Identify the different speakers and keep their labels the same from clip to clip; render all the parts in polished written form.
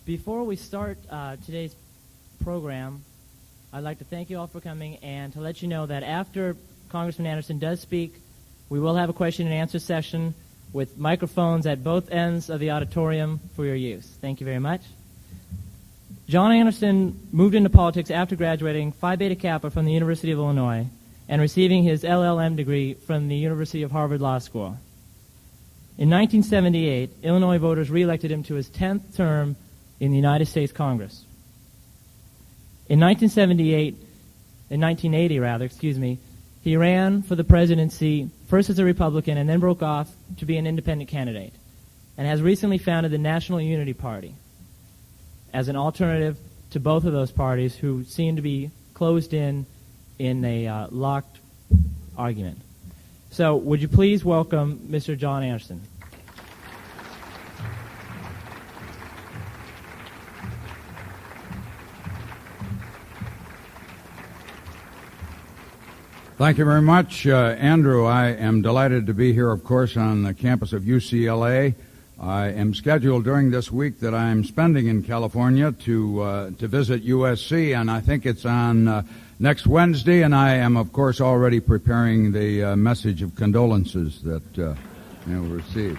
Speaker 1: Before we start today's program, I'd like to thank you all for coming and to let you know that after Congressman Anderson does speak, we will have a question and answer session with microphones at both ends of the auditorium for your use. Thank you very much. John Anderson moved into politics after graduating Phi Beta Kappa from the University of Illinois and receiving his LLM degree from the University of Harvard Law School. In 1978, Illinois voters re-elected him to his 10th term in the United States Congress. In 1980, he ran for the presidency first as a Republican and then broke off to be an independent candidate, and has recently founded the National Unity Party as an alternative to both of those parties who seem to be closed in a locked argument. So would you please welcome Mr. John Anderson.
Speaker 2: Thank you very much, Andrew. I am delighted to be here, of course, on the campus of UCLA. I am scheduled during this week that I am spending in California to visit USC, and I think it's on next Wednesday, and I am, of course, already preparing the message of condolences that you'll receive.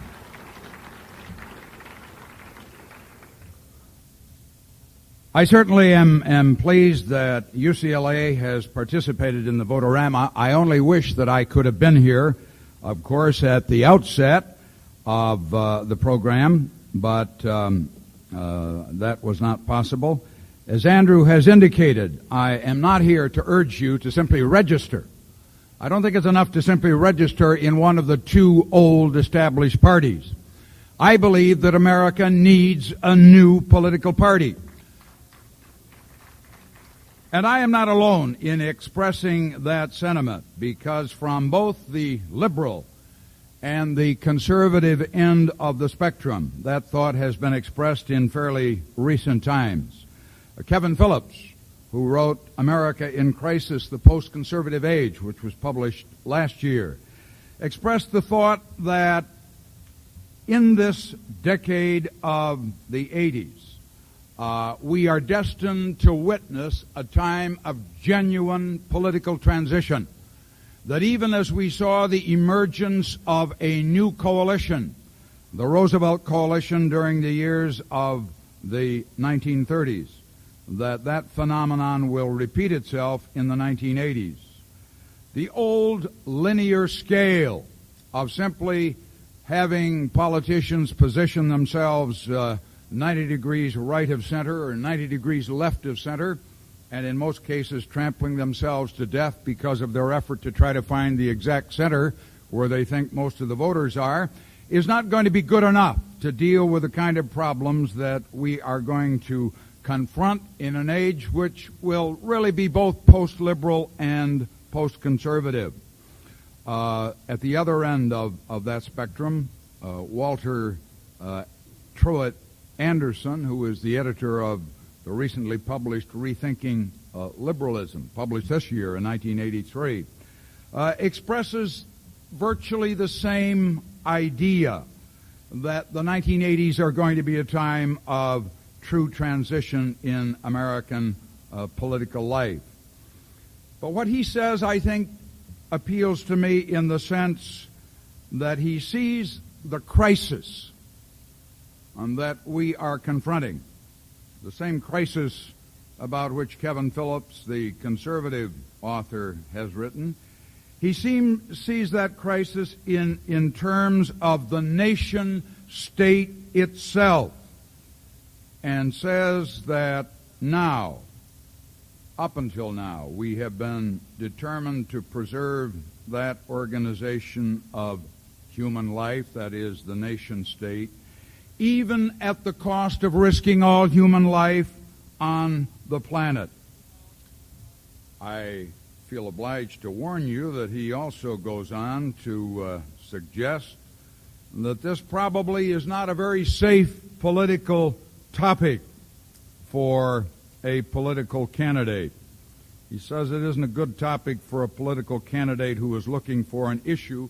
Speaker 2: I certainly am pleased that UCLA has participated in the Votorama. I only wish that I could have been here, of course, at the outset of the program, but that was not possible. As Andrew has indicated, I am not here to urge you to simply register. I don't think it's enough to simply register in one of the two old established parties. I believe that America needs a new political party. And I am not alone in expressing that sentiment, because from both the liberal and the conservative end of the spectrum, that thought has been expressed in fairly recent times. Kevin Phillips, who wrote America in Crisis, the Post-Conservative Age, which was published last year, expressed the thought that in this decade of the 80s, we are destined to witness a time of genuine political transition. That even as we saw the emergence of a new coalition, the Roosevelt coalition during the years of the 1930s, that phenomenon will repeat itself in the 1980s. The old linear scale of simply having politicians position themselves 90 degrees right of center or 90 degrees left of center, and in most cases trampling themselves to death because of their effort to try to find the exact center where they think most of the voters are, is not going to be good enough to deal with the kind of problems that we are going to confront in an age which will really be both post-liberal and post-conservative. At the other end of that spectrum, Walter Truett Anderson, who is the editor of the recently published Rethinking Liberalism, published this year in 1983, expresses virtually the same idea, that the 1980s are going to be a time of true transition in American political life. But what he says, I think, appeals to me in the sense that he sees the crisis that we are confronting, the same crisis about which Kevin Phillips, the conservative author, has written. He sees that crisis in terms of the nation state itself, and says that now, up until now, we have been determined to preserve that organization of human life, that is, the nation state, even at the cost of risking all human life on the planet. I feel obliged to warn you that he also goes on to suggest that this probably is not a very safe political topic for a political candidate. He says it isn't a good topic for a political candidate who is looking for an issue,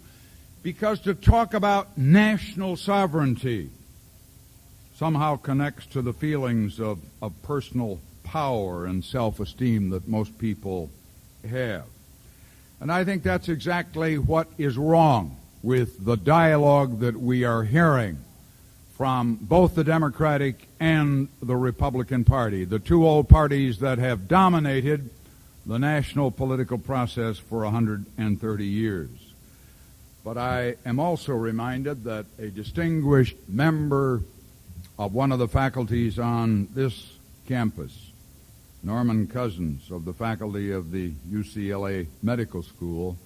Speaker 2: because to talk about national sovereignty somehow connects to the feelings of personal power and self-esteem that most people have. And I think that's exactly what is wrong with the dialogue that we are hearing from both the Democratic and the Republican Party, the two old parties that have dominated the national political process for 130 years. But I am also reminded that a distinguished member of one of the faculties on this campus, Norman Cousins of the faculty of the UCLA Medical School,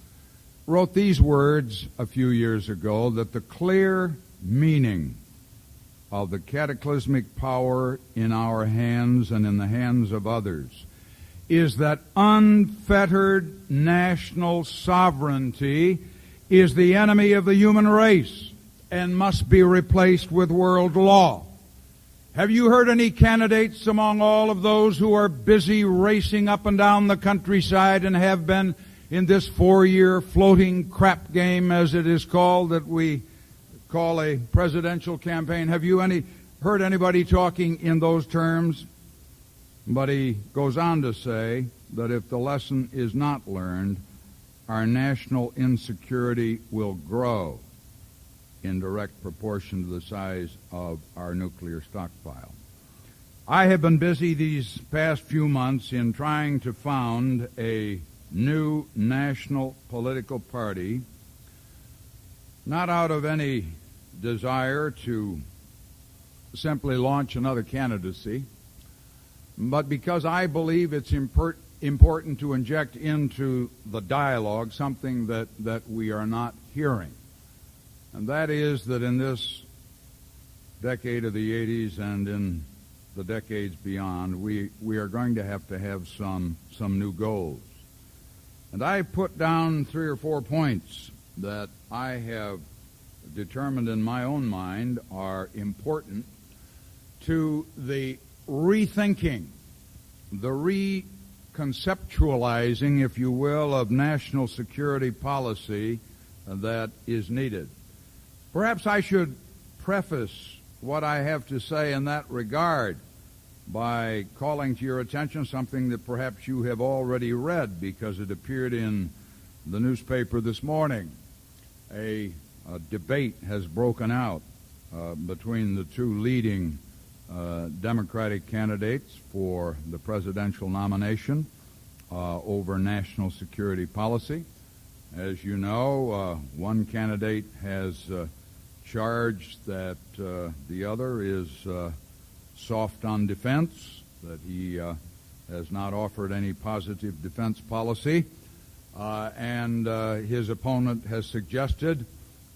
Speaker 2: wrote these words a few years ago, that the clear meaning of the cataclysmic power in our hands and in the hands of others is that unfettered national sovereignty is the enemy of the human race and must be replaced with world law. Have you heard any candidates among all of those who are busy racing up and down the countryside and have been in this 4-year floating crap game, as it is called, that we call a presidential campaign? Have you heard anybody talking in those terms? But he goes on to say that if the lesson is not learned, our national insecurity will grow in direct proportion to the size of our nuclear stockpile. I have been busy these past few months in trying to found a new national political party, not out of any desire to simply launch another candidacy, but because I believe it's important to inject into the dialogue something that we are not hearing. And that is that in this decade of the 80s and in the decades beyond, we are going to have some new goals. And I put down 3 or 4 points that I have determined in my own mind are important to the rethinking, the reconceptualizing, if you will, of national security policy that is needed. Perhaps I should preface what I have to say in that regard by calling to your attention something that perhaps you have already read because it appeared in the newspaper this morning. A debate has broken out between the two leading Democratic candidates for the presidential nomination over national security policy. As you know, one candidate has charged that the other is soft on defense, that he has not offered any positive defense policy, and his opponent has suggested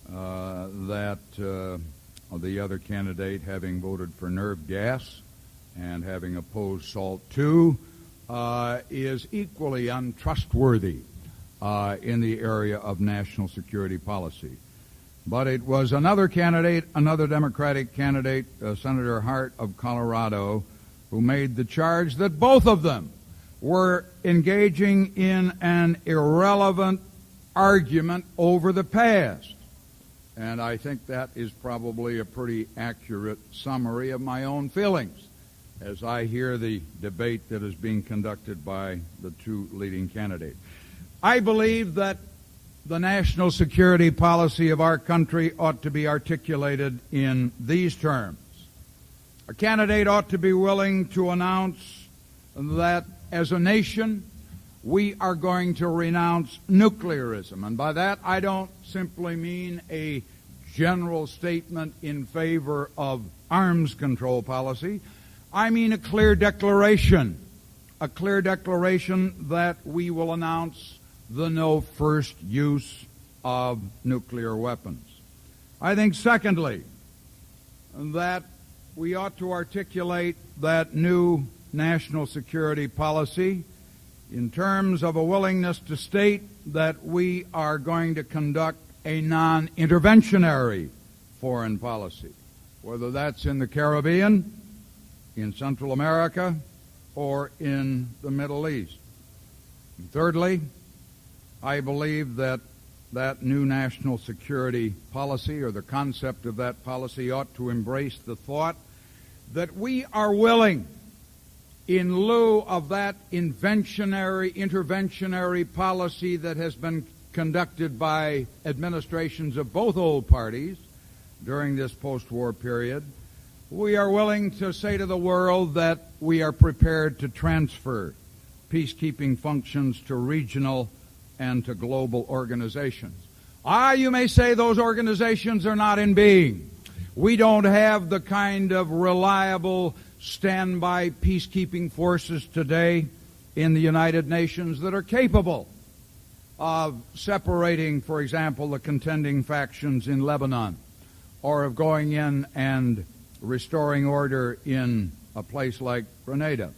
Speaker 2: that the other candidate, having voted for nerve gas and having opposed SALT II, is equally untrustworthy in the area of national security policy. But it was another candidate, another Democratic candidate, Senator Hart of Colorado, who made the charge that both of them were engaging in an irrelevant argument over the past. And I think that is probably a pretty accurate summary of my own feelings as I hear the debate that is being conducted by the two leading candidates. I believe that the national security policy of our country ought to be articulated in these terms. A candidate ought to be willing to announce that as a nation we are going to renounce nuclearism. And by that I don't simply mean a general statement in favor of arms control policy. I mean a clear declaration that we will announce the no first use of nuclear weapons. I think, secondly, that we ought to articulate that new national security policy in terms of a willingness to state that we are going to conduct a non-interventionary foreign policy, whether that's in the Caribbean, in Central America, or in the Middle East. And thirdly, I believe that new national security policy, or the concept of that policy, ought to embrace the thought that we are willing, in lieu of that interventionary policy that has been conducted by administrations of both old parties during this post-war period, we are willing to say to the world that we are prepared to transfer peacekeeping functions to regional and to global organizations. You may say those organizations are not in being. We don't have the kind of reliable standby peacekeeping forces today in the United Nations that are capable of separating, for example, the contending factions in Lebanon, or of going in and restoring order in a place like Grenada.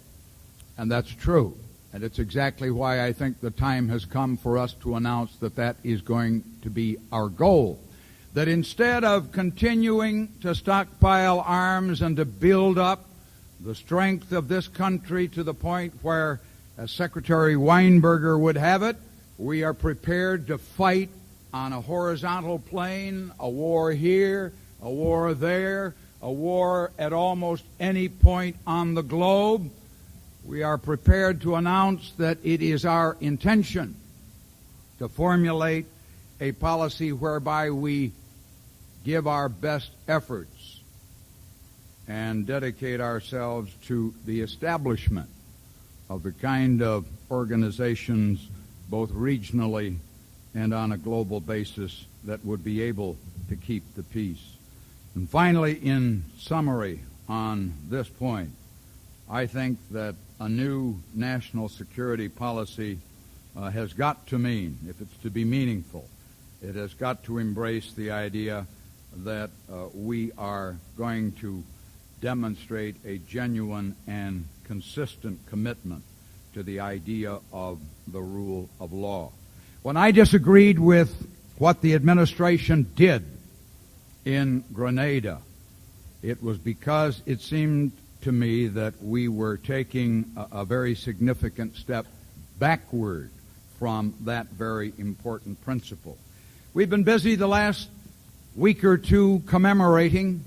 Speaker 2: And that's true. And it's exactly why I think the time has come for us to announce that that is going to be our goal. That instead of continuing to stockpile arms and to build up the strength of this country to the point where, as Secretary Weinberger would have it, we are prepared to fight on a horizontal plane, a war here, a war there, a war at almost any point on the globe. We are prepared to announce that it is our intention to formulate a policy whereby we give our best efforts and dedicate ourselves to the establishment of the kind of organizations, both regionally and on a global basis, that would be able to keep the peace. And finally, in summary on this point, I think that a new national security policy has got to mean, if it's to be meaningful, it has got to embrace the idea that we are going to demonstrate a genuine and consistent commitment to the idea of the rule of law. When I disagreed with what the administration did in Grenada, it was because it seemed to me that we were taking a very significant step backward from that very important principle. We've been busy the last week or two commemorating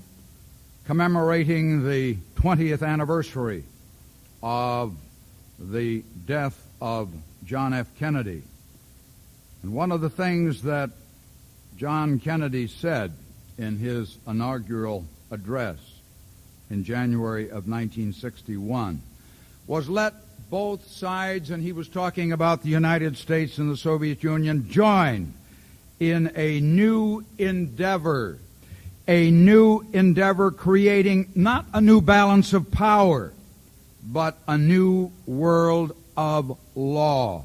Speaker 2: the 20th anniversary of the death of John F. Kennedy. And one of the things that John Kennedy said in his inaugural address in January of 1961 was, let both sides, and he was talking about the United States and the Soviet Union, join in a new endeavor creating not a new balance of power, but a new world of law.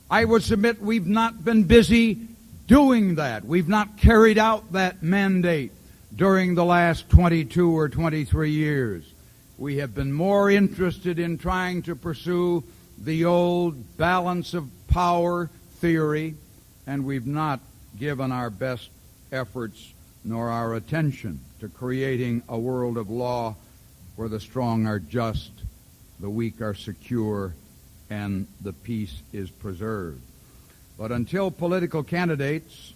Speaker 2: I would submit we've not been busy doing that. We've not carried out that mandate during the last 22 or 23 years. We have been more interested in trying to pursue the old balance of power theory, and we've not given our best efforts nor our attention to creating a world of law where the strong are just, the weak are secure, and the peace is preserved. But until political candidates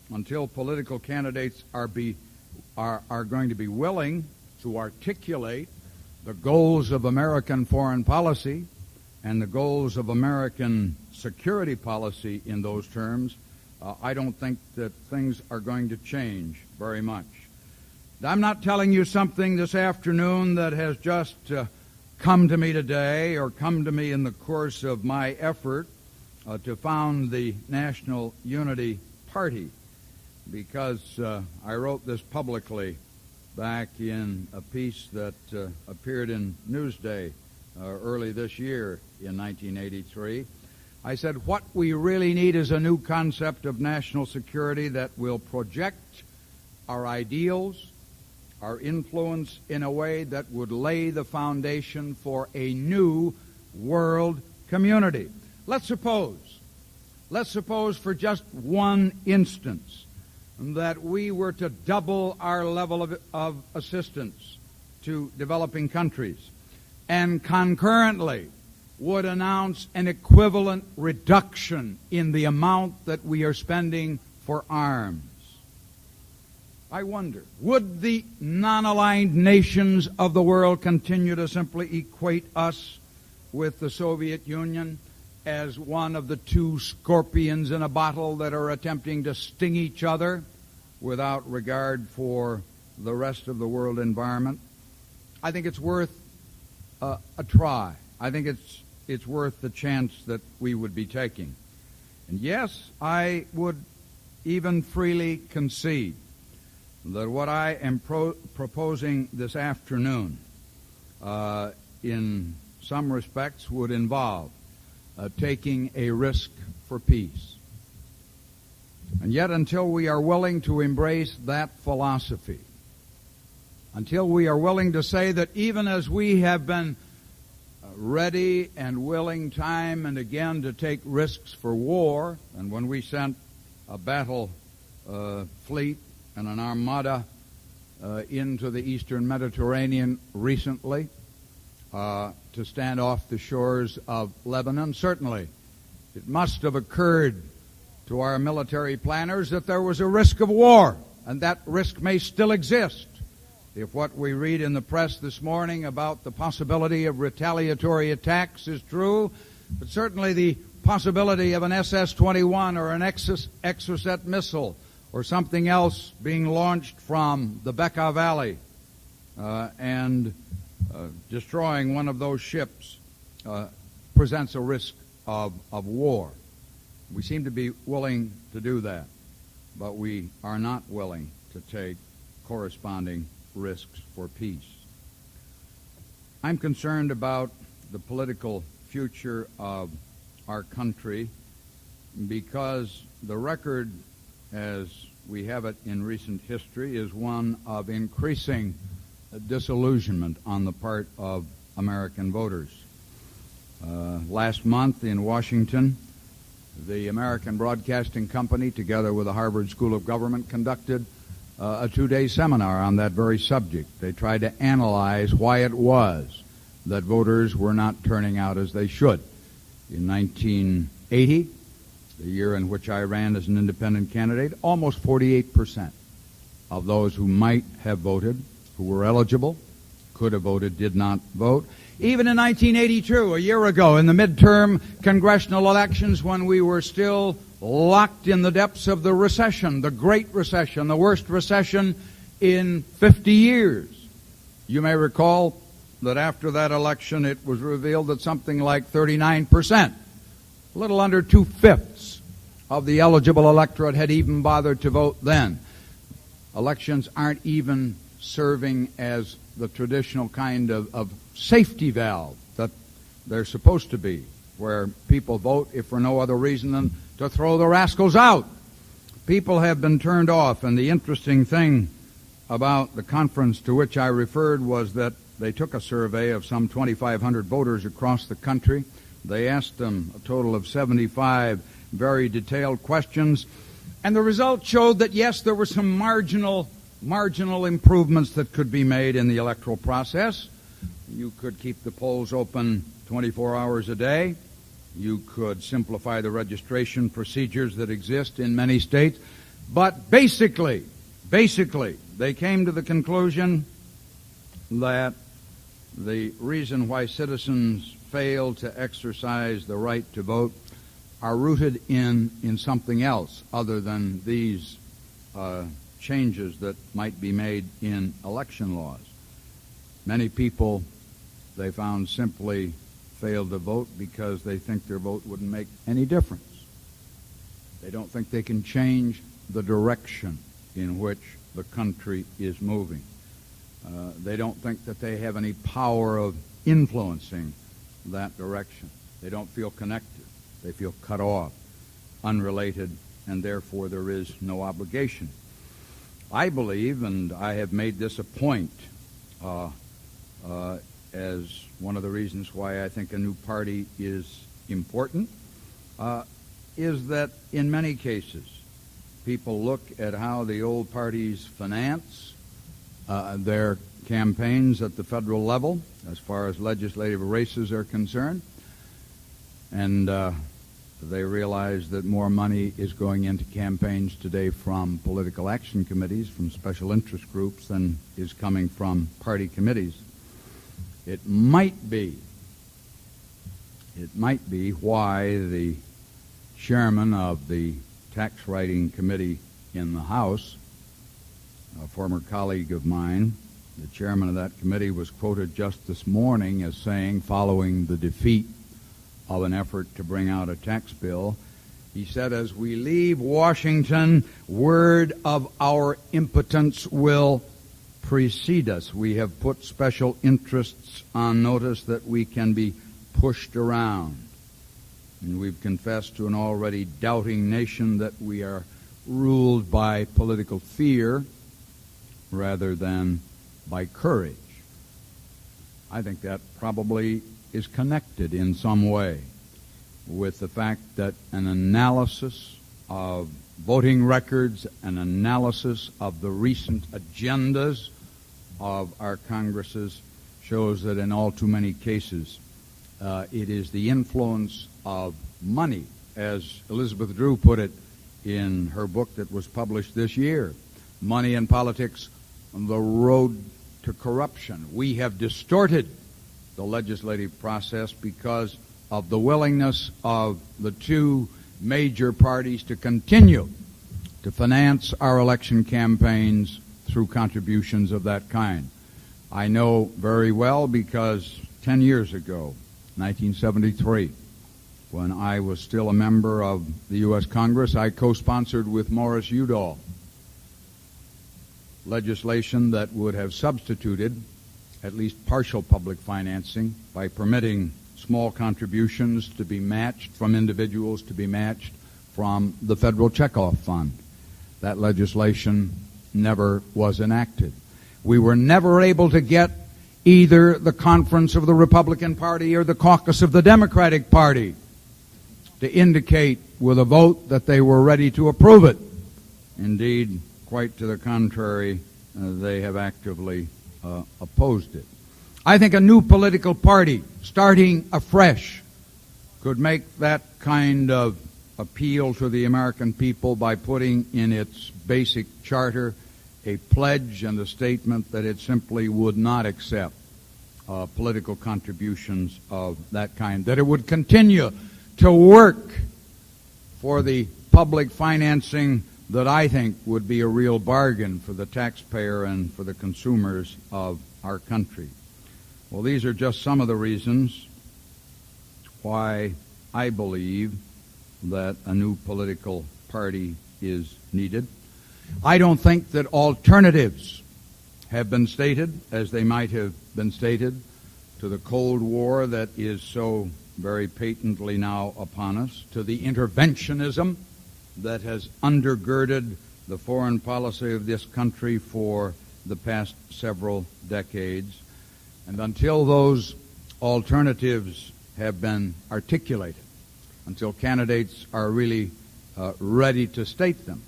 Speaker 2: are going to be willing to articulate the goals of American foreign policy and the goals of American security policy in those terms, I don't think that things are going to change very much. I'm not telling you something this afternoon that has just come to me today or come to me in the course of my effort to found the National Unity Party, because I wrote this publicly back in a piece that appeared in Newsday early this year in 1983. I said, what we really need is a new concept of national security that will project our ideals, our influence in a way that would lay the foundation for a new world community. Let's suppose for just one instance that we were to double our level of assistance to developing countries and concurrently would announce an equivalent reduction in the amount that we are spending for arms. I wonder, would the non-aligned nations of the world continue to simply equate us with the Soviet Union as one of the two scorpions in a bottle that are attempting to sting each other without regard for the rest of the world environment? I think it's worth a try. I think it's worth the chance that we would be taking. And yes, I would even freely concede that what I am proposing this afternoon in some respects would involve taking a risk for peace. And yet, until we are willing to embrace that philosophy, until we are willing to say that even as we have been ready and willing time and again to take risks for war, and when we sent a battle fleet and an armada into the eastern Mediterranean recently to stand off the shores of Lebanon, certainly it must have occurred to our military planners that there was a risk of war, and that risk may still exist. If what we read in the press this morning about the possibility of retaliatory attacks is true, but certainly the possibility of an SS-21 or an Exocet missile or something else being launched from the Bekaa Valley and destroying one of those ships presents a risk of war. We seem to be willing to do that, but we are not willing to take corresponding risks for peace. I'm concerned about the political future of our country because the record, as we have it in recent history, is one of increasing disillusionment on the part of American voters. Last month in Washington, the American Broadcasting Company, together with the Harvard School of Government, conducted a two-day seminar on that very subject. They tried to analyze why it was that voters were not turning out as they should. In 1980, the year in which I ran as an independent candidate, almost 48% of those who might have voted, who were eligible, could have voted, did not vote. Even in 1982, a year ago, in the midterm congressional elections, when we were still locked in the depths of the recession, the Great Recession, the worst recession in 50 years. You may recall that after that election it was revealed that something like 39%, a little under 2/5 of the eligible electorate had even bothered to vote then. Elections aren't even serving as the traditional kind of safety valve that they're supposed to be, where people vote if for no other reason than to throw the rascals out. People have been turned off, and the interesting thing about the conference to which I referred was that they took a survey of some 2,500 voters across the country. They asked them a total of 75 very detailed questions, and the results showed that, yes, there were some marginal improvements that could be made in the electoral process. You could keep the polls open 24 hours a day. You could simplify the registration procedures that exist in many states. But basically, they came to the conclusion that the reason why citizens fail to exercise the right to vote are rooted in something else other than these changes that might be made in election laws. Many people, they found, simply fail to vote because they think their vote wouldn't make any difference. They don't think they can change the direction in which the country is moving. They don't think that they have any power of influencing that direction. They don't feel connected. They feel cut off, unrelated, and therefore there is no obligation. I believe, and I have made this a point as one of the reasons why I think a new party is important, is that in many cases people look at how the old parties finance their campaigns at the federal level as far as legislative races are concerned, and They realize that more money is going into campaigns today from political action committees, from special interest groups, than is coming from party committees. It might be why the chairman of the Tax Writing Committee in the House, a former colleague of mine, the chairman of that committee, was quoted just this morning as saying, following the defeat of an effort to bring out a tax bill, he said, "As we leave Washington, word of our impotence will precede us. We have put special interests on notice that we can be pushed around. And we've confessed to an already doubting nation that we are ruled by political fear rather than by courage." I think that probably is connected in some way with the fact that an analysis of voting records, an analysis of the recent agendas of our Congresses shows that in all too many cases it is the influence of money, as Elizabeth Drew put it in her book that was published this year, Money in Politics, the Road to Corruption. We have distorted the legislative process because of the willingness of the two major parties to continue to finance our election campaigns through contributions of that kind. I know very well because 10 years ago, 1973, when I was still a member of the U.S. Congress, I co-sponsored with Morris Udall legislation that would have substituted at least partial public financing by permitting small contributions to be matched from individuals, to be matched from the federal checkoff fund. That legislation never was enacted. We were never able to get either the conference of the Republican Party or the caucus of the Democratic Party to indicate with a vote that they were ready to approve it. Indeed, quite to the contrary, they have actively opposed it. I think a new political party starting afresh could make that kind of appeal to the American people by putting in its basic charter a pledge and a statement that it simply would not accept political contributions of that kind, that it would continue to work for the public financing that I think would be a real bargain for the taxpayer and for the consumers of our country. Well, these are just some of the reasons why I believe that a new political party is needed. I don't think that alternatives have been stated, as they might have been stated, to the Cold War that is so very patently now upon us, to the interventionism that has undergirded the foreign policy of this country for the past several decades. And until those alternatives have been articulated, until candidates are really ready to state them,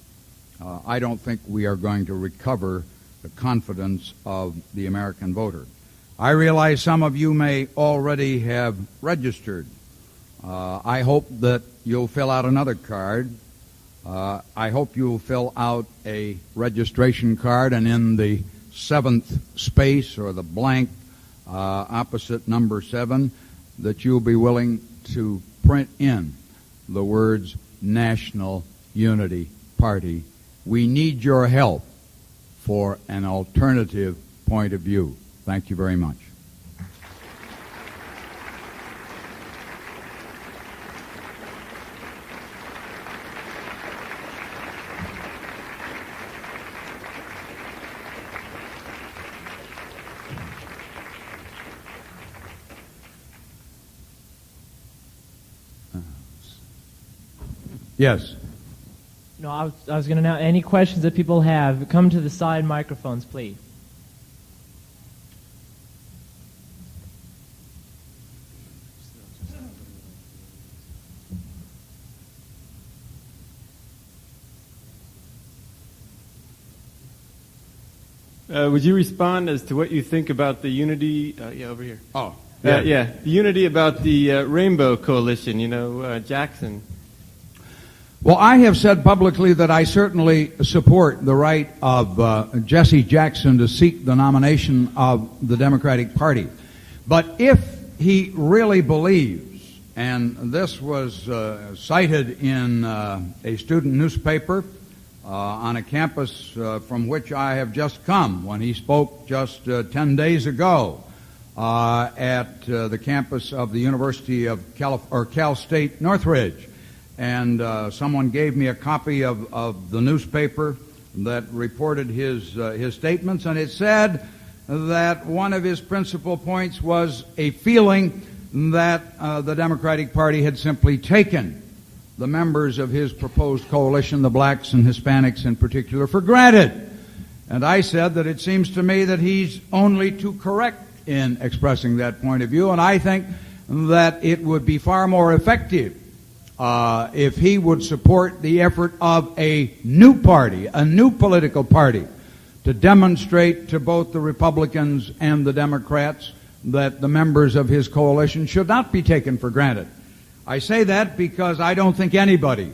Speaker 2: I don't think we are going to recover the confidence of the American voter. I realize some of you may already have registered. I hope that you'll fill out another card. I hope you'll fill out a registration card, and in the seventh space or the blank opposite number 7, that you'll be willing to print in the words National Unity Party. We need your help for an alternative point of view. Thank you very much. Yes.
Speaker 1: No, I was going to now. Any questions that people have, come to the side microphones, please.
Speaker 3: Would you respond as to what you think about the unity? Over here.
Speaker 2: Oh,
Speaker 3: the unity about the Rainbow Coalition. Jackson
Speaker 2: Well, I have said publicly that I certainly support the right of Jesse Jackson to seek the nomination of the Democratic Party. But if he really believes, and this was cited in a student newspaper on a campus from which I have just come, when he spoke just 10 days ago at the campus of the University of Cal State Northridge. And someone gave me a copy of the newspaper that reported his statements, and it said that one of his principal points was a feeling that the Democratic Party had simply taken the members of his proposed coalition, the blacks and Hispanics in particular, for granted. And I said that it seems to me that he's only too correct in expressing that point of view, and I think that it would be far more effective if he would support the effort of a new party, a new political party, to demonstrate to both the Republicans and the Democrats that the members of his coalition should not be taken for granted. I say that because I don't think anybody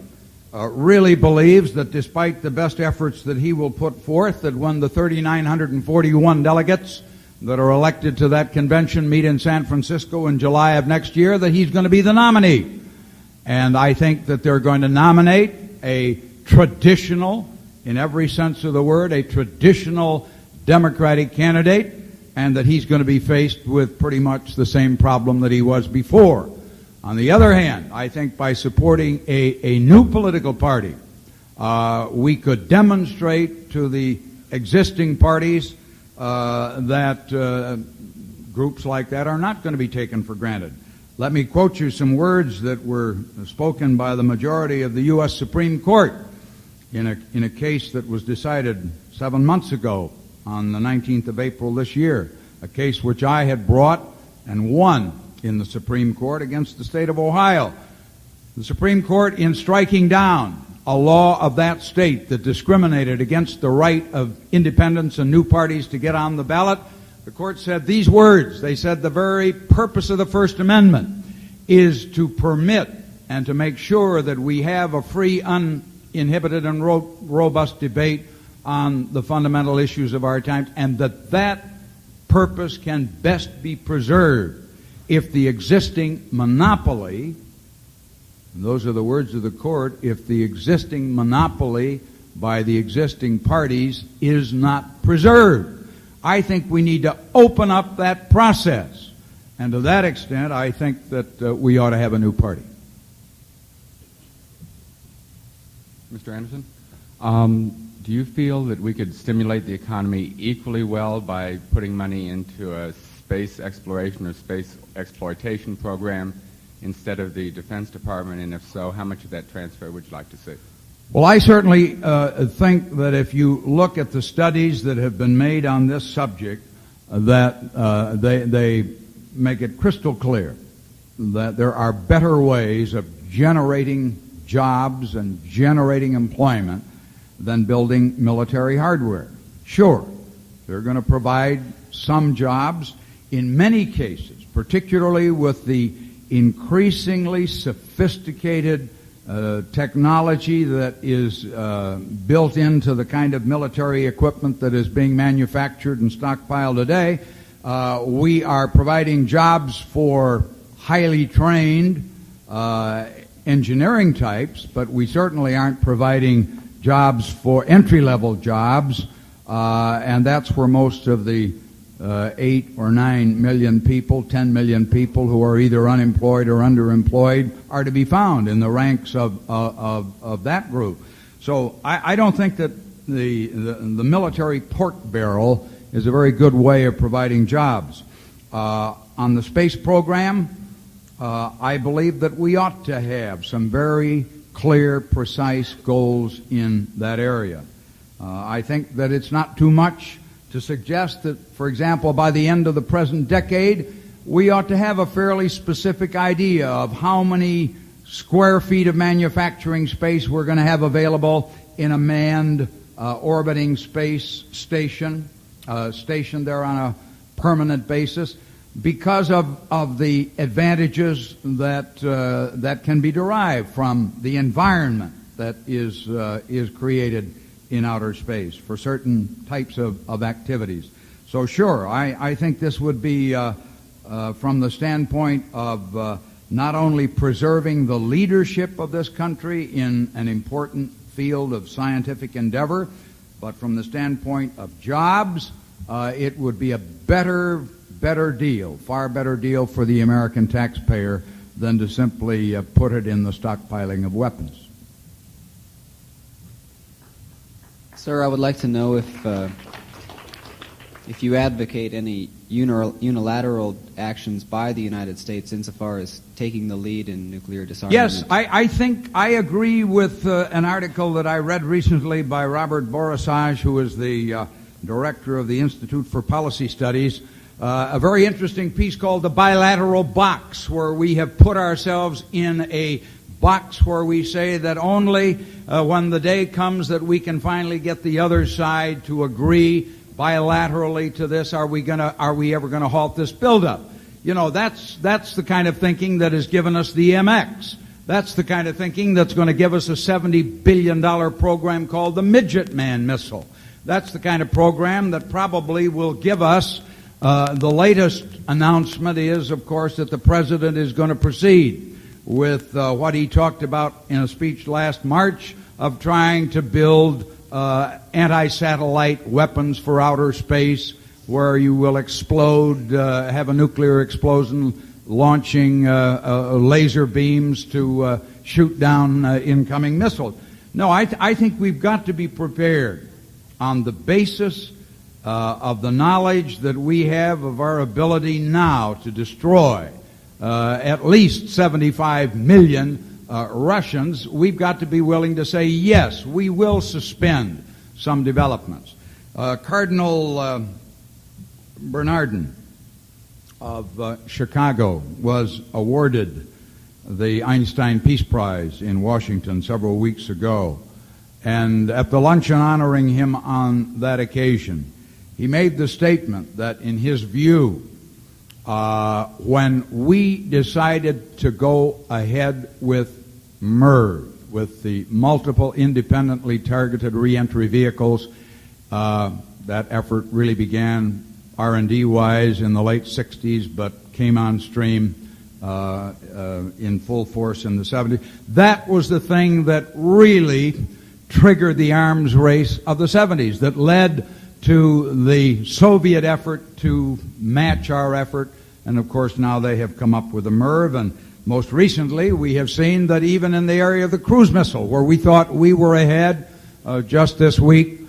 Speaker 2: really believes that despite the best efforts that he will put forth, that when the 3,941 delegates that are elected to that convention meet in San Francisco in July of next year, that he's going to be the nominee. And I think that they're going to nominate a traditional, in every sense of the word, a traditional Democratic candidate, and that he's going to be faced with pretty much the same problem that he was before. On the other hand, I think by supporting a new political party, we could demonstrate to the existing parties that groups like that are not going to be taken for granted. Let me quote you some words that were spoken by the majority of the U.S. Supreme Court in a case that was decided 7 months ago on the 19th of April this year, a case which I had brought and won in the Supreme Court against the state of Ohio. The Supreme Court, in striking down a law of that state that discriminated against the right of independents and new parties to get on the ballot, the court said these words. They said the very purpose of the First Amendment is to permit and to make sure that we have a free, uninhibited, and robust debate on the fundamental issues of our times, and that purpose can best be preserved if the existing monopoly, and those are the words of the court, if the existing monopoly by the existing parties is not preserved. I think we need to open up that process. And to that extent, I think that we ought to have a new party.
Speaker 4: Mr. Anderson, do you feel that we could stimulate the economy equally well by putting money into a space exploration or space exploitation program instead of the Defense Department? And if so, how much of that transfer would you like to see?
Speaker 2: Well, I certainly think that if you look at the studies that have been made on this subject, that they make it crystal clear that there are better ways of generating jobs and generating employment than building military hardware. Sure, they're going to provide some jobs. In many cases, particularly with the increasingly sophisticated technology that is built into the kind of military equipment that is being manufactured and stockpiled today, we are providing jobs for highly trained engineering types, but we certainly aren't providing jobs for entry-level jobs, and that's where most of the 8 or 9 million people, 10 million people who are either unemployed or underemployed are to be found in the ranks of that group. So I don't think that the military pork barrel is a very good way of providing jobs. On the space program, I believe that we ought to have some very clear, precise goals in that area. I think that it's not too much to suggest that, for example, by the end of the present decade, we ought to have a fairly specific idea of how many square feet of manufacturing space we're going to have available in a manned orbiting space station, stationed there on a permanent basis, because of the advantages that can be derived from the environment that is created in outer space for certain types of activities. So sure, I think this would be from the standpoint of not only preserving the leadership of this country in an important field of scientific endeavor, but from the standpoint of jobs, it would be a better deal, far better deal for the American taxpayer than to simply put it in the stockpiling of weapons.
Speaker 5: Sir, I would like to know if you advocate any unilateral actions by the United States insofar as taking the lead in nuclear disarmament.
Speaker 2: Yes, I think I agree with an article that I read recently by Robert Borisage, who is the director of the Institute for Policy Studies, a very interesting piece called The Bilateral Box, where we have put ourselves in a box where we say that only when the day comes that we can finally get the other side to agree bilaterally to this, are we ever gonna halt this buildup? You know, that's the kind of thinking that has given us the MX. That's the kind of thinking that's going to give us a $70 billion program called the Midget Man missile. That's the kind of program that probably will give us the latest announcement is, of course, that the president is going to proceed with what he talked about in a speech last March of trying to build anti-satellite weapons for outer space, where you will explode, have a nuclear explosion, launching laser beams to shoot down incoming missiles. No, I think we've got to be prepared on the basis of the knowledge that we have of our ability now to destroy at least 75 million Russians. We've got to be willing to say, yes, we will suspend some developments. Cardinal Bernardin of Chicago was awarded the Einstein Peace Prize in Washington several weeks ago. And at the luncheon honoring him on that occasion, he made the statement that in his view, when we decided to go ahead with MIRV, with the multiple independently targeted reentry vehicles, that effort really began R&D-wise in the late 60s, but came on stream in full force in the 70s. That was the thing that really triggered the arms race of the 70s, that led to the Soviet effort to match our effort. And of course now they have come up with the MIRV, and most recently we have seen that even in the area of the cruise missile, where we thought we were ahead, just this week,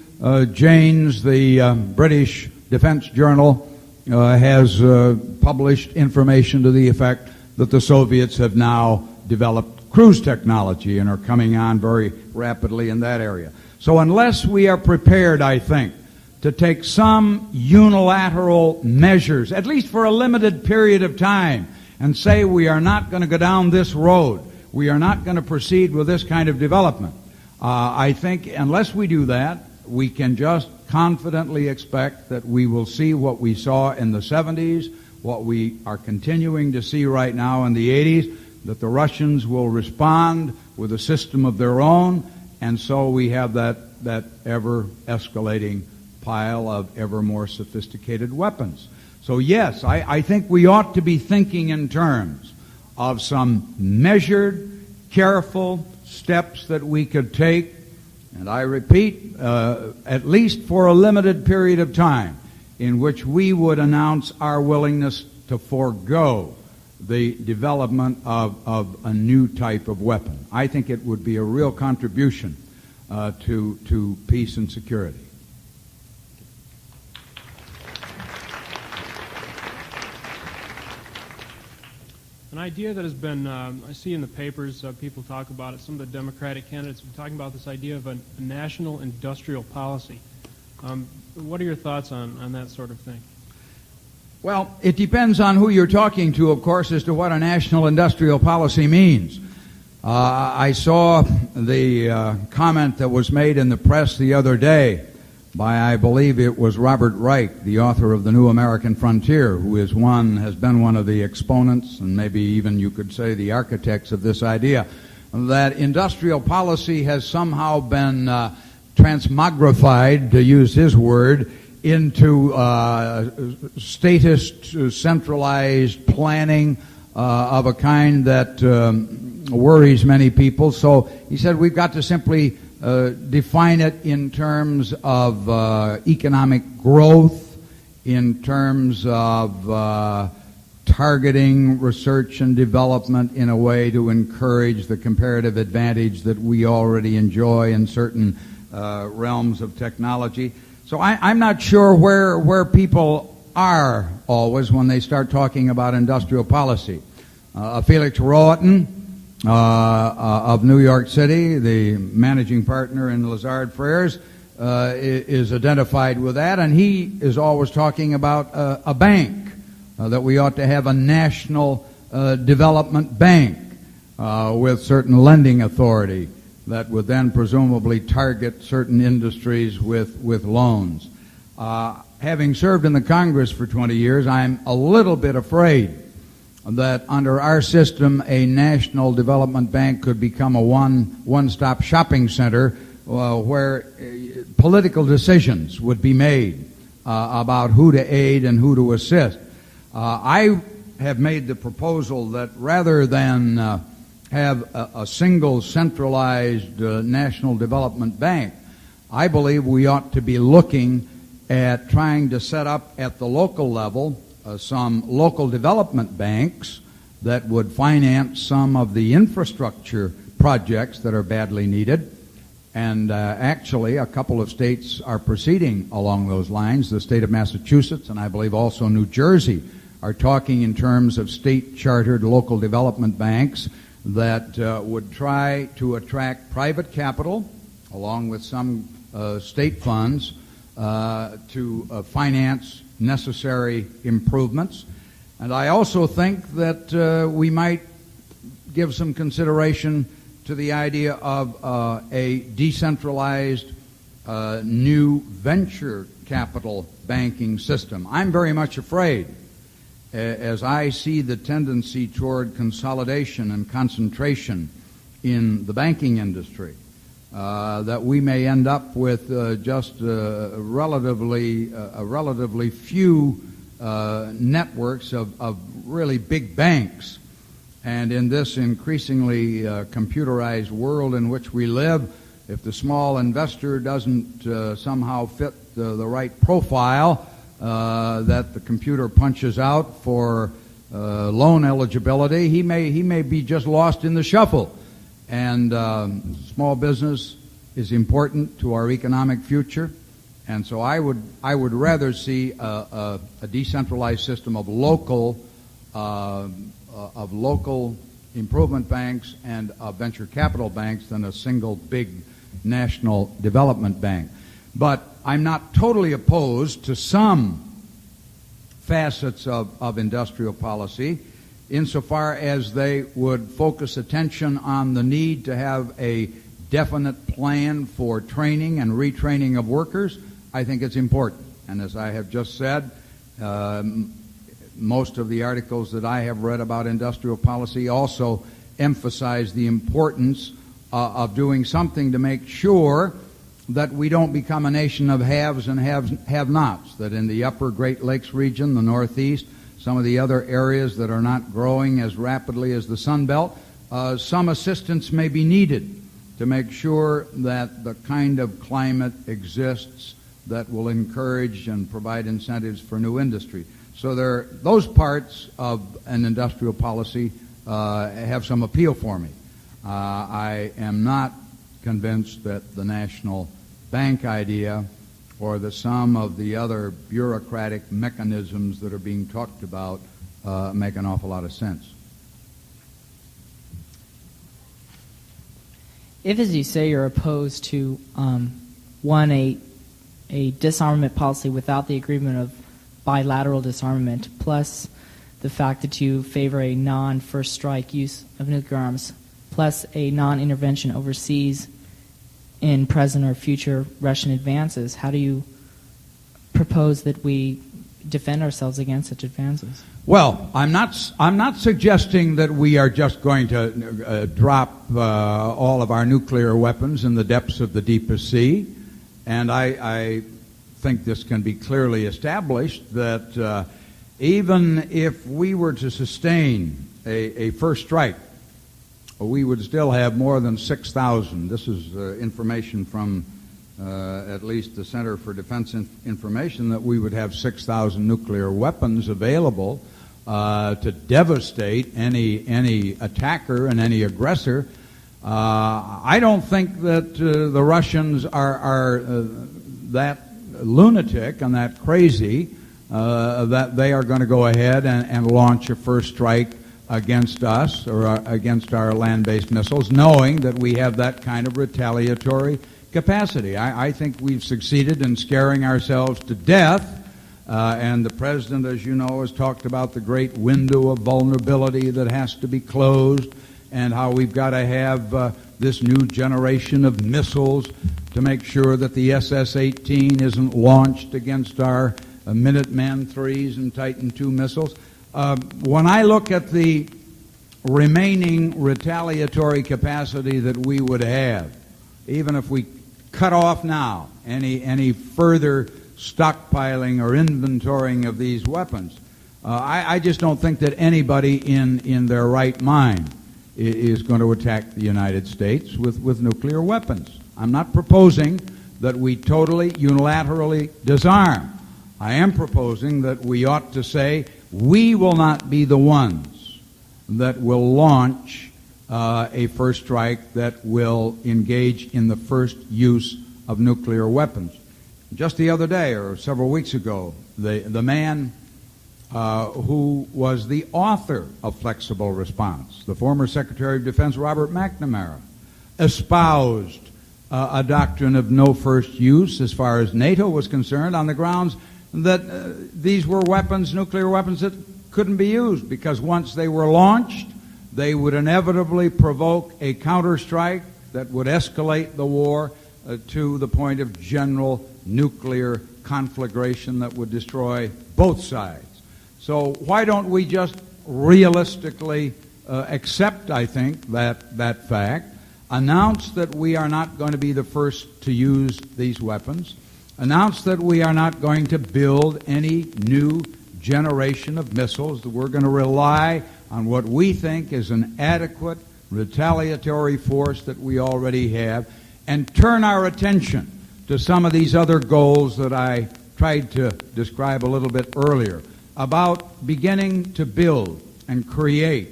Speaker 2: Janes, the British Defense Journal, has published information to the effect that the Soviets have now developed cruise technology and are coming on very rapidly in that area. So unless we are prepared, I think, to take some unilateral measures, at least for a limited period of time, and say we are not going to go down this road, we are not going to proceed with this kind of development, I think unless we do that, we can just confidently expect that we will see what we saw in the 70s, what we are continuing to see right now in the 80s, that the Russians will respond with a system of their own, and so we have that ever-escalating pile of ever more sophisticated weapons. So yes, I think we ought to be thinking in terms of some measured, careful steps that we could take, and I repeat, at least for a limited period of time, in which we would announce our willingness to forego the development of a new type of weapon. I think it would be a real contribution to peace and security.
Speaker 6: An idea that has been, I see in the papers, people talk about it, some of the Democratic candidates have been talking about this idea of a national industrial policy. What are your thoughts on that sort of thing?
Speaker 2: Well, it depends on who you're talking to, of course, as to what a national industrial policy means. I saw the comment that was made in the press the other day by, I believe it was Robert Reich, the author of The New American Frontier, who has been one of the exponents, and maybe even you could say the architects of this idea, that industrial policy has somehow been transmogrified, to use his word, into statist, centralized planning of a kind that worries many people. So he said we've got to simply define it in terms of economic growth, in terms of targeting research and development in a way to encourage the comparative advantage that we already enjoy in certain realms of technology. So I'm not sure where people are always when they start talking about industrial policy. Felix Rohatyn of New York City, the managing partner in Lazard Frères, is identified with that, and he is always talking about a bank, that we ought to have a national development bank with certain lending authority that would then presumably target certain industries with loans. Having served in the Congress for 20 years, I'm a little bit afraid that under our system, a national development bank could become a one-stop shopping center where political decisions would be made about who to aid and who to assist. I have made the proposal that rather than have a single centralized national development bank, I believe we ought to be looking at trying to set up at the local level some local development banks that would finance some of the infrastructure projects that are badly needed. And actually, a couple of states are proceeding along those lines. The state of Massachusetts and I believe also New Jersey are talking in terms of state-chartered local development banks that would try to attract private capital, along with some state funds, to finance necessary improvements. And I also think that we might give some consideration to the idea of a decentralized new venture capital banking system. I'm very much afraid, as I see the tendency toward consolidation and concentration in the banking industry, that we may end up with just relatively few networks of really big banks. And in this increasingly computerized world in which we live, if the small investor doesn't somehow fit the right profile that the computer punches out for loan eligibility, he may be just lost in the shuffle. And small business is important to our economic future, and so I would rather see a decentralized system of local improvement banks and venture capital banks than a single big national development bank. But I'm not totally opposed to some facets of industrial policy, insofar as they would focus attention on the need to have a definite plan for training and retraining of workers. I think it's important. And as I have just said, most of the articles that I have read about industrial policy also emphasize the importance of doing something to make sure that we don't become a nation of haves and have-nots, that in the upper Great Lakes region, the Northeast, some of the other areas that are not growing as rapidly as the Sun Belt, some assistance may be needed to make sure that the kind of climate exists that will encourage and provide incentives for new industry. So those parts of an industrial policy have some appeal for me. I am not convinced that the national bank idea or some of the other bureaucratic mechanisms that are being talked about make an awful lot of sense.
Speaker 7: If, as you say, you're opposed to, a disarmament policy without the agreement of bilateral disarmament, plus the fact that you favor a non-first strike use of nuclear arms, plus a non-intervention overseas in present or future Russian advances, how do you propose that we defend ourselves against such advances?
Speaker 2: Well, I'm not suggesting that we are just going to drop all of our nuclear weapons in the depths of the deepest sea, and I think this can be clearly established that even if we were to sustain a first strike, we would still have more than 6,000. This is information from at least the Center for Defense Information, that we would have 6,000 nuclear weapons available to devastate any attacker and any aggressor. I don't think that the Russians are that lunatic and that crazy that they are going to go ahead and launch a first strike against us or against our land-based missiles, knowing that we have that kind of retaliatory capacity. I think we've succeeded in scaring ourselves to death, and the President, as you know, has talked about the great window of vulnerability that has to be closed, and how we've got to have this new generation of missiles to make sure that the SS-18 isn't launched against our Minuteman IIIs and Titan II missiles. When I look at the remaining retaliatory capacity that we would have, even if we cut off now any further stockpiling or inventorying of these weapons, I just don't think that anybody in their right mind is going to attack the United States with nuclear weapons. I'm not proposing that we totally, unilaterally disarm. I am proposing that we ought to say we will not be the ones that will launch a first strike that will engage in the first use of nuclear weapons. Just the other day, or several weeks ago, the man who was the author of Flexible Response, the former Secretary of Defense Robert McNamara, espoused a doctrine of no first use as far as NATO was concerned, on the grounds that these were weapons, nuclear weapons, that couldn't be used, because once they were launched, they would inevitably provoke a counterstrike that would escalate the war to the point of general nuclear conflagration that would destroy both sides. So why don't we just realistically accept, I think, that fact, announce that we are not going to be the first to use these weapons, announce that we are not going to build any new generation of missiles, that we're going to rely on what we think is an adequate retaliatory force that we already have, and turn our attention to some of these other goals that I tried to describe a little bit earlier, about beginning to build and create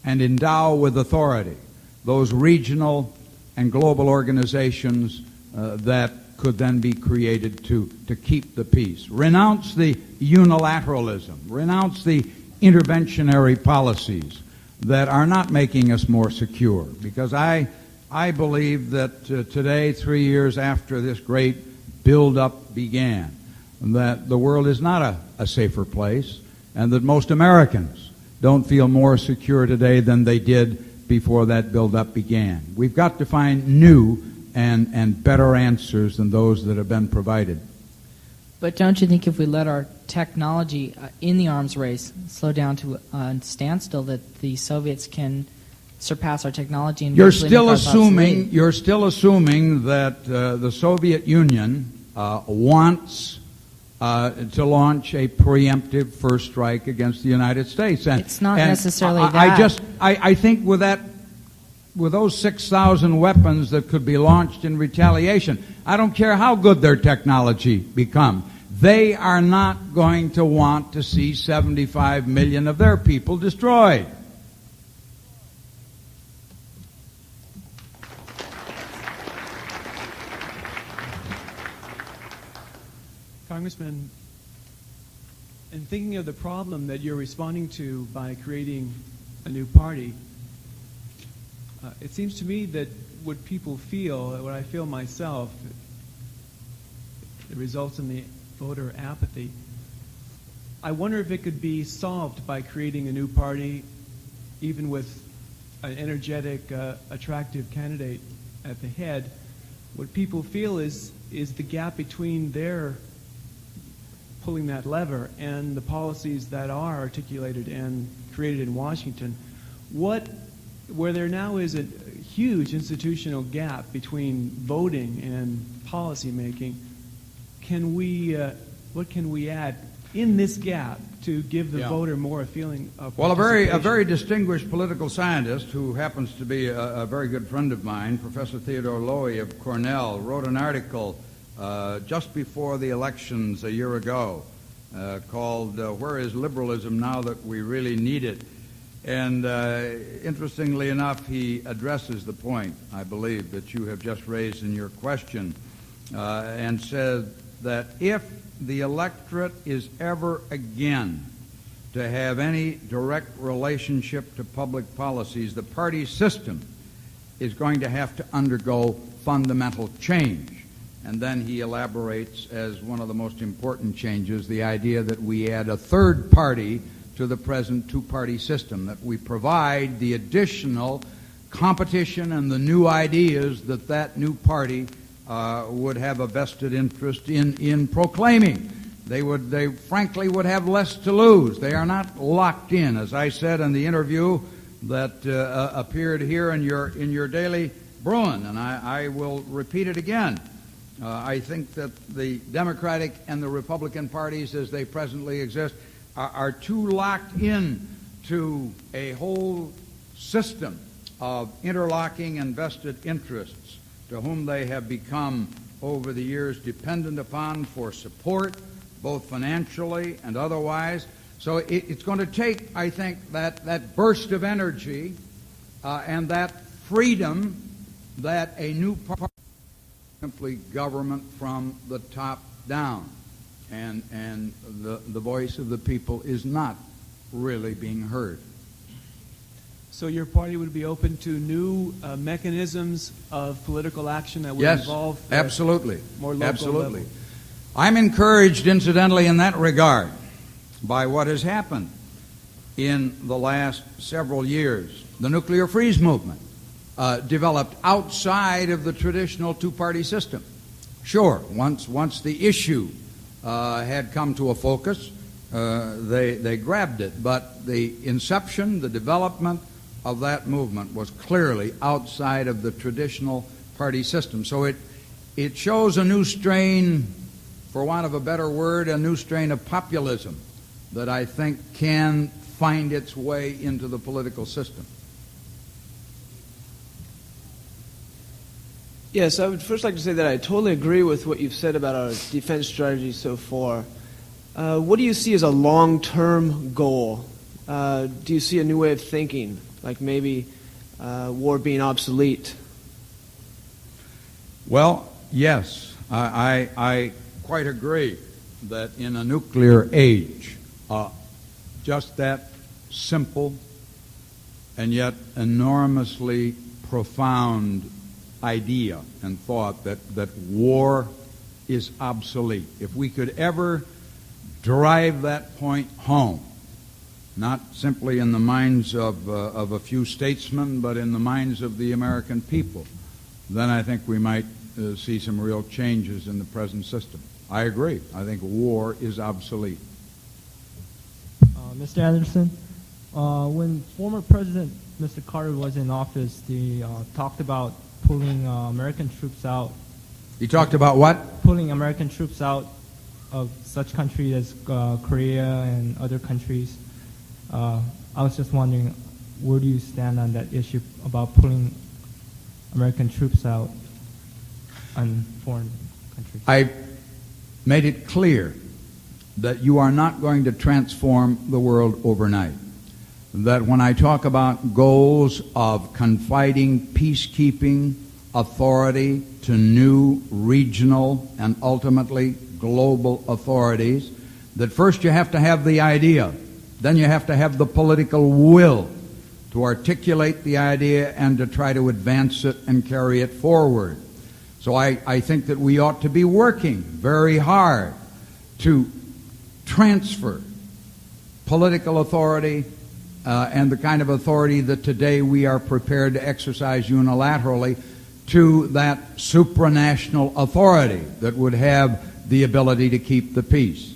Speaker 2: and endow with authority those regional and global organizations that could then be created to keep the peace. Renounce the unilateralism, renounce the interventionary policies that are not making us more secure, because I believe that today, 3 years after this great build-up began, that the world is not a safer place, and that most Americans don't feel more secure today than they did before that build-up began. We've got to find new and better answers than those that have been provided.
Speaker 7: But don't you think if we let our technology in the arms race slow down to a standstill, that the Soviets can surpass our technology and
Speaker 2: You're
Speaker 7: eventually
Speaker 2: still
Speaker 7: make us obsolete?
Speaker 2: assuming that the Soviet Union wants to launch a preemptive first strike against the United States. And
Speaker 7: It's not necessarily
Speaker 2: that.
Speaker 7: that.
Speaker 2: I think with those 6,000 weapons that could be launched in retaliation, I don't care how good their technology becomes, they are not going to want to see 75 million of their people destroyed.
Speaker 8: Congressman, in thinking of the problem that you're responding to by creating a new party, it seems to me that what people feel, what I feel myself, it results in the voter apathy. I wonder if it could be solved by creating a new party, even with an energetic, attractive candidate at the head. What people feel is the gap between their pulling that lever and the policies that are articulated and created in Washington, where there now is a huge institutional gap between voting and policy making, what can we add in this gap to give the voter more a feeling of
Speaker 2: Well, a
Speaker 8: participation?
Speaker 2: very distinguished political scientist who happens to be a very good friend of mine, Professor Theodore Lowy of Cornell, wrote an article just before the elections a year ago called Where is Liberalism Now That We Really Need It? And interestingly enough, he addresses the point, I believe, that you have just raised in your question, and said that if the electorate is ever again to have any direct relationship to public policies, the party system is going to have to undergo fundamental change. And then he elaborates as one of the most important changes the idea that we add a third party to the present two-party system, that we provide the additional competition and the new ideas that new party would have a vested interest in proclaiming. They frankly would have less to lose. They are not locked in, as I said in the interview that appeared here in your Daily Bruin, and I will repeat it again. I think that the Democratic and the Republican parties, as they presently exist, are too locked in to a whole system of interlocking and vested interests to whom they have become over the years dependent upon for support, both financially and otherwise. So it's going to take, I think, that burst of energy and that freedom that a new party simply government from the top down. And the voice of the people is not really being heard.
Speaker 8: So your party would be open to new mechanisms of political action that would involve
Speaker 2: absolutely,
Speaker 8: more local
Speaker 2: absolutely.
Speaker 8: level.
Speaker 2: I'm encouraged, incidentally, in that regard, by what has happened in the last several years. The nuclear freeze movement developed outside of the traditional two-party system. Sure, once the issue had come to a focus, they grabbed it, but the inception, the development of that movement was clearly outside of the traditional party system. So it shows a new strain, for want of a better word, a new strain of populism that I think can find its way into the political system.
Speaker 9: Yes, I would first like to say that I totally agree with what you've said about our defense strategy so far. What do you see as a long-term goal? Do you see a new way of thinking, like maybe war being obsolete?
Speaker 2: Well, yes, I quite agree that in a nuclear age, just that simple and yet enormously profound idea and thought that war is obsolete. If we could ever drive that point home, not simply in the minds of a few statesmen, but in the minds of the American people, then I think we might see some real changes in the present system. I agree. I think war is obsolete.
Speaker 10: Mr. Anderson, when former President Mr. Carter was in office, he talked about pulling American troops out.
Speaker 2: He talked about what?
Speaker 10: Pulling American troops out of such countries as Korea and other countries. I was just wondering, where do you stand on that issue about pulling American troops out on foreign countries?
Speaker 2: I made it clear that you are not going to transform the world overnight. That when I talk about goals of confiding peacekeeping authority to new regional and ultimately global authorities, that first you have to have the idea, then you have to have the political will to articulate the idea and to try to advance it and carry it forward. So I think that we ought to be working very hard to transfer political authority and the kind of authority that today we are prepared to exercise unilaterally to that supranational authority that would have the ability to keep the peace.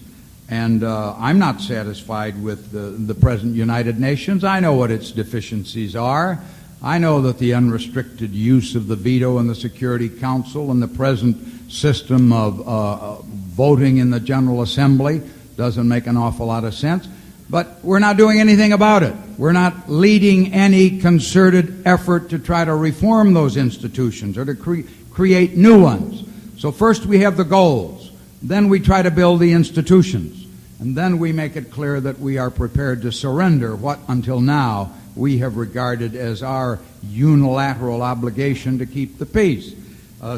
Speaker 2: And I'm not satisfied with the present United Nations. I know what its deficiencies are. I know that the unrestricted use of the veto in the Security Council and the present system of voting in the General Assembly doesn't make an awful lot of sense. But we're not doing anything about it. We're not leading any concerted effort to try to reform those institutions or to create new ones. So first we have the goals. Then we try to build the institutions. And then we make it clear that we are prepared to surrender what, until now, we have regarded as our unilateral obligation to keep the peace.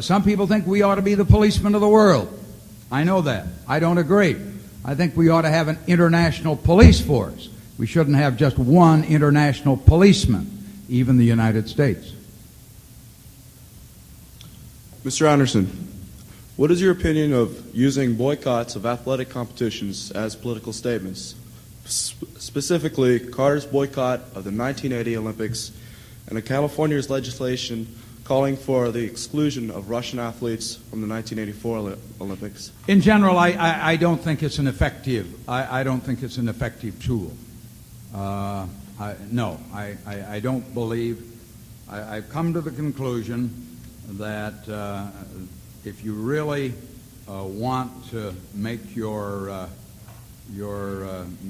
Speaker 2: Some people think we ought to be the policemen of the world. I know that. I don't agree. I think we ought to have an international police force. We shouldn't have just one international policeman, even the United States.
Speaker 11: Mr. Anderson, what is your opinion of using boycotts of athletic competitions as political statements? Specifically, Carter's boycott of the 1980 Olympics and California's legislation calling for the exclusion of Russian athletes from the 1984 Olympics.
Speaker 2: In general, I don't think it's an effective. I don't think it's an effective tool. I don't believe. I've come to the conclusion that if you really want to make your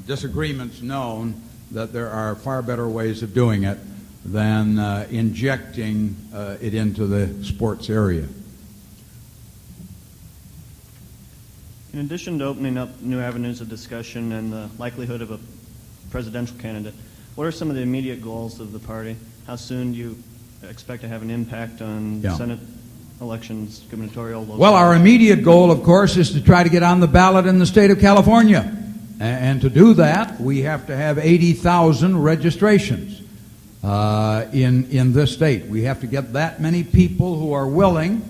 Speaker 2: disagreements known, that there are far better ways of doing it than injecting it into the sports area.
Speaker 12: In addition to opening up new avenues of discussion and the likelihood of a presidential candidate, what are some of the immediate goals of the party? How soon do you expect to have an impact on Senate elections, gubernatorial, local?
Speaker 2: Well, our immediate goal, of course, is to try to get on the ballot in the state of California. And to do that, we have to have 80,000 registrations in this state. We have to get that many people who are willing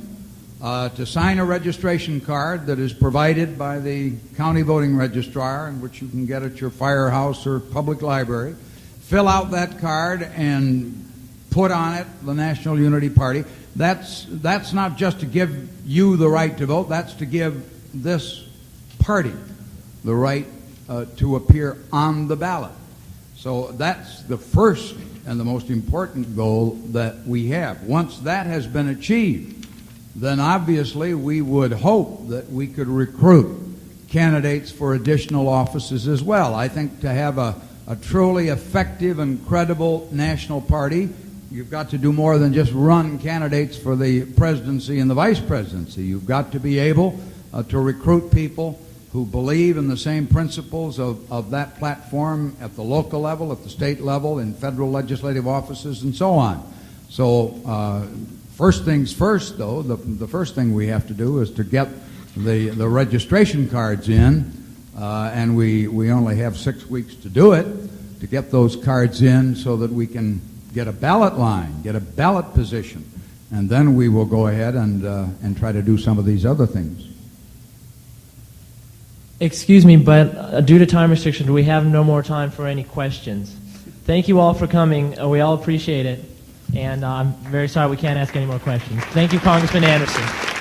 Speaker 2: to sign a registration card that is provided by the county voting registrar, and which you can get at your firehouse or public library. Fill out that card and put on it the National Unity Party. That's not just to give you the right to vote. That's to give this party the right to appear on the ballot. So that's the first and the most important goal that we have. Once that has been achieved, then obviously we would hope that we could recruit candidates for additional offices as well. I think to have a truly effective and credible national party, you've got to do more than just run candidates for the presidency and the vice presidency. You've got to be able to recruit people who believe in the same principles of that platform at the local level, at the state level, in federal legislative offices, and so on. So first things first, though, the first thing we have to do is to get the registration cards in, and we only have 6 weeks to do it, to get those cards in so that we can get a ballot line, get a ballot position, and then we will go ahead and try to do some of these other things.
Speaker 1: Excuse me, but due to time restrictions, we have no more time for any questions. Thank you all for coming. We all appreciate it. And I'm very sorry we can't ask any more questions. Thank you, Congressman Anderson.